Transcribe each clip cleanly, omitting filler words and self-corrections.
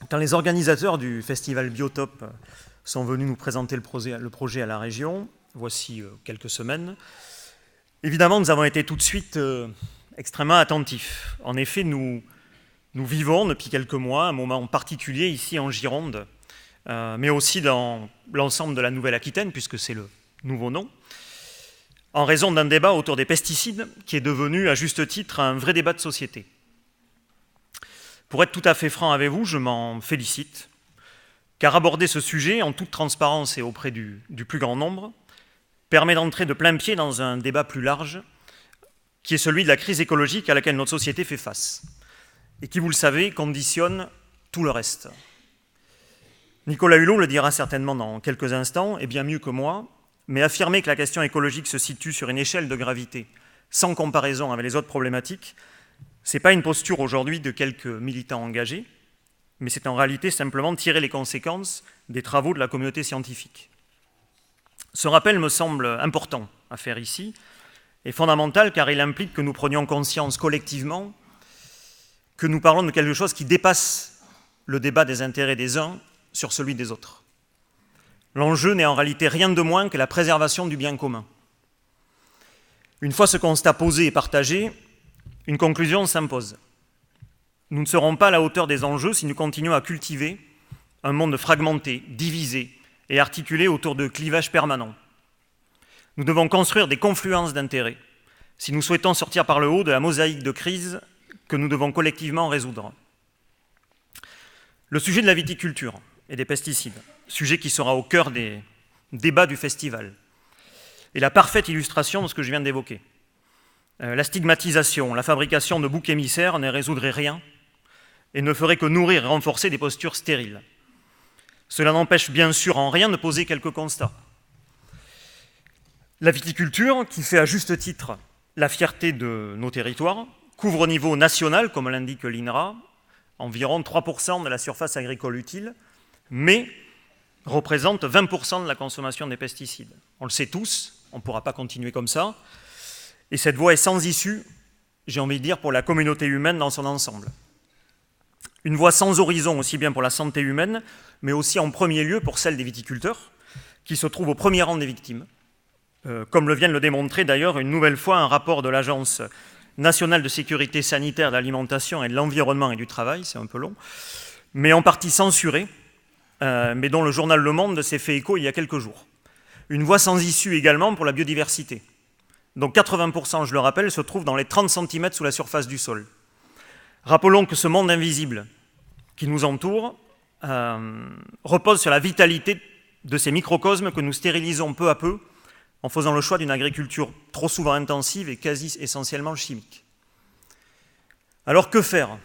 Quand les organisateurs du festival Biotope sont venus nous présenter le projet à la région, voici quelques semaines, évidemment, nous avons été tout de suite extrêmement attentifs. En effet, nous vivons depuis quelques mois un moment particulier ici en Gironde, mais aussi dans l'ensemble de la Nouvelle-Aquitaine, puisque c'est le nouveau nom, en raison d'un débat autour des pesticides qui est devenu, à juste titre, un vrai débat de société. Pour être tout à fait franc avec vous, je m'en félicite, car aborder ce sujet en toute transparence et auprès du plus grand nombre permet d'entrer de plein pied dans un débat plus large, qui est celui de la crise écologique à laquelle notre société fait face, et qui, vous le savez, conditionne tout le reste. Nicolas Hulot le dira certainement dans quelques instants, et bien mieux que moi, mais affirmer que la question écologique se situe sur une échelle de gravité sans comparaison avec les autres problématiques, ce n'est pas une posture aujourd'hui de quelques militants engagés, mais c'est en réalité simplement tirer les conséquences des travaux de la communauté scientifique. Ce rappel me semble important à faire ici, et fondamental car il implique que nous prenions conscience collectivement que nous parlons de quelque chose qui dépasse le débat des intérêts des uns sur celui des autres. L'enjeu n'est en réalité rien de moins que la préservation du bien commun. Une fois ce constat posé et partagé, une conclusion s'impose. Nous ne serons pas à la hauteur des enjeux si nous continuons à cultiver un monde fragmenté, divisé et articulé autour de clivages permanents. Nous devons construire des confluences d'intérêts si nous souhaitons sortir par le haut de la mosaïque de crises que nous devons collectivement résoudre. Le sujet de la viticulture et des pesticides, sujet qui sera au cœur des débats du festival, est la parfaite illustration de ce que je viens d'évoquer. La stigmatisation, la fabrication de boucs émissaires ne résoudrait rien et ne ferait que nourrir et renforcer des postures stériles. Cela n'empêche bien sûr en rien de poser quelques constats. La viticulture, qui fait à juste titre la fierté de nos territoires, couvre au niveau national, comme l'indique l'INRA, environ 3% de la surface agricole utile, mais représente 20% de la consommation des pesticides. On le sait tous, on ne pourra pas continuer comme ça. Et cette voie est sans issue, j'ai envie de dire, pour la communauté humaine dans son ensemble. Une voie sans horizon aussi bien pour la santé humaine, mais aussi en premier lieu pour celle des viticulteurs, qui se trouvent au premier rang des victimes. Comme le vient de le démontrer d'ailleurs une nouvelle fois un rapport de l'Agence nationale de sécurité sanitaire de l'alimentation et de l'environnement et du travail, c'est un peu long, mais en partie censuré, mais dont le journal Le Monde s'est fait écho il y a quelques jours. Une voie sans issue également pour la biodiversité. Donc 80%, je le rappelle, se trouvent dans les 30 cm sous la surface du sol. Rappelons que ce monde invisible qui nous entoure repose sur la vitalité de ces microcosmes que nous stérilisons peu à peu en faisant le choix d'une agriculture trop souvent intensive et quasi essentiellement chimique. Alors que faire ?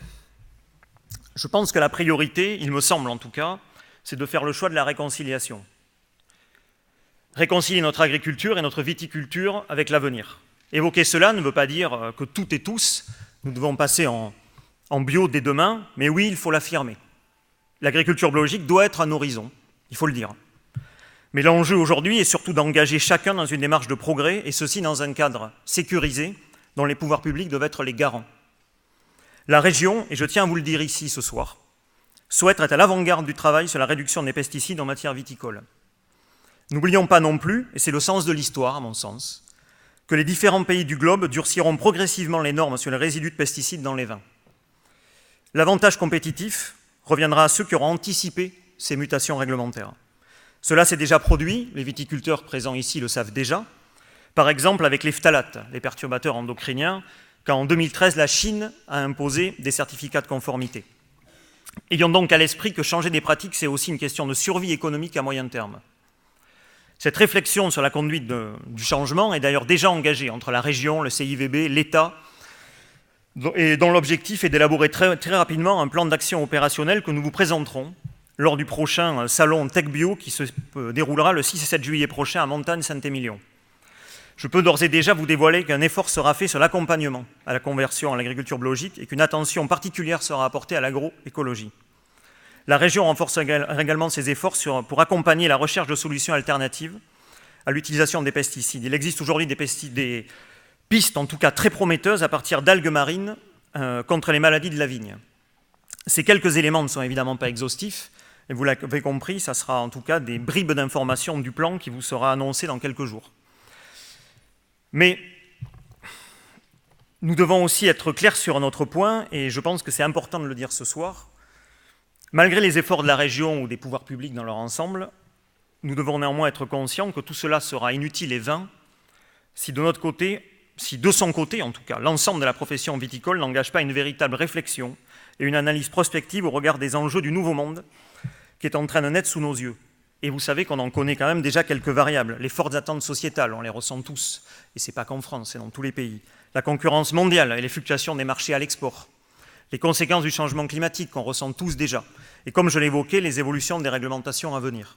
Je pense que la priorité, il me semble en tout cas, c'est de faire le choix de la réconciliation. Réconcilier notre agriculture et notre viticulture avec l'avenir. Évoquer cela ne veut pas dire que toutes et tous, nous devons passer en bio dès demain, mais oui, il faut l'affirmer. L'agriculture biologique doit être un horizon, il faut le dire. Mais l'enjeu aujourd'hui est surtout d'engager chacun dans une démarche de progrès, et ceci dans un cadre sécurisé, dont les pouvoirs publics doivent être les garants. La région, et je tiens à vous le dire ici ce soir, souhaite être à l'avant-garde du travail sur la réduction des pesticides en matière viticole. N'oublions pas non plus, et c'est le sens de l'histoire à mon sens, que les différents pays du globe durciront progressivement les normes sur les résidus de pesticides dans les vins. L'avantage compétitif reviendra à ceux qui auront anticipé ces mutations réglementaires. Cela s'est déjà produit, les viticulteurs présents ici le savent déjà, par exemple avec les phtalates, les perturbateurs endocriniens, quand en 2013 la Chine a imposé des certificats de conformité. Ayons donc à l'esprit que changer des pratiques, c'est aussi une question de survie économique à moyen terme. Cette réflexion sur la conduite du changement est d'ailleurs déjà engagée entre la région, le CIVB, l'État, et dont l'objectif est d'élaborer très rapidement un plan d'action opérationnel que nous vous présenterons lors du prochain salon Tech Bio qui se déroulera le 6 et 7 juillet prochain à Montagne-Saint-Émilion. Je peux d'ores et déjà vous dévoiler qu'un effort sera fait sur l'accompagnement à la conversion à l'agriculture biologique et qu'une attention particulière sera apportée à l'agroécologie. La région renforce également ses efforts pour accompagner la recherche de solutions alternatives à l'utilisation des pesticides. Il existe aujourd'hui des pistes, en tout cas très prometteuses, à partir d'algues marines contre les maladies de la vigne. Ces quelques éléments ne sont évidemment pas exhaustifs, et vous l'avez compris, ça sera en tout cas des bribes d'informations du plan qui vous sera annoncé dans quelques jours. Mais nous devons aussi être clairs sur un autre point, et je pense que c'est important de le dire ce soir. Malgré les efforts de la région ou des pouvoirs publics dans leur ensemble, nous devons néanmoins être conscients que tout cela sera inutile et vain si de son côté en tout cas, l'ensemble de la profession viticole n'engage pas une véritable réflexion et une analyse prospective au regard des enjeux du nouveau monde qui est en train de naître sous nos yeux. Et vous savez qu'on en connaît quand même déjà quelques variables. Les fortes attentes sociétales, on les ressent tous, et ce n'est pas qu'en France, c'est dans tous les pays. La concurrence mondiale et les fluctuations des marchés à l'export. Les conséquences du changement climatique qu'on ressent tous déjà. Et comme je l'évoquais, les évolutions des réglementations à venir.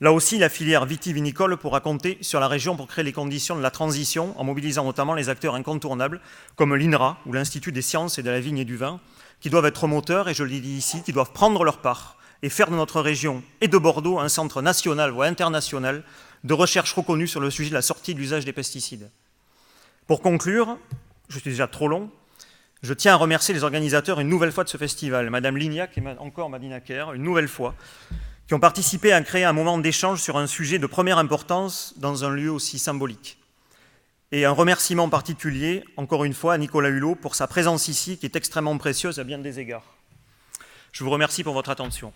Là aussi, la filière vitivinicole pourra compter sur la région pour créer les conditions de la transition, en mobilisant notamment les acteurs incontournables, comme l'INRA ou l'Institut des sciences et de la vigne et du vin, qui doivent être moteurs, et je le dis ici, qui doivent prendre leur part et faire de notre région et de Bordeaux un centre national ou international de recherche reconnu sur le sujet de la sortie de l'usage des pesticides. Pour conclure, je suis déjà trop long, je tiens à remercier les organisateurs une nouvelle fois de ce festival, Madame Lignac et encore Madina Kerr, une nouvelle fois, qui ont participé à créer un moment d'échange sur un sujet de première importance dans un lieu aussi symbolique. Et un remerciement particulier, encore une fois, à Nicolas Hulot pour sa présence ici, qui est extrêmement précieuse à bien des égards. Je vous remercie pour votre attention.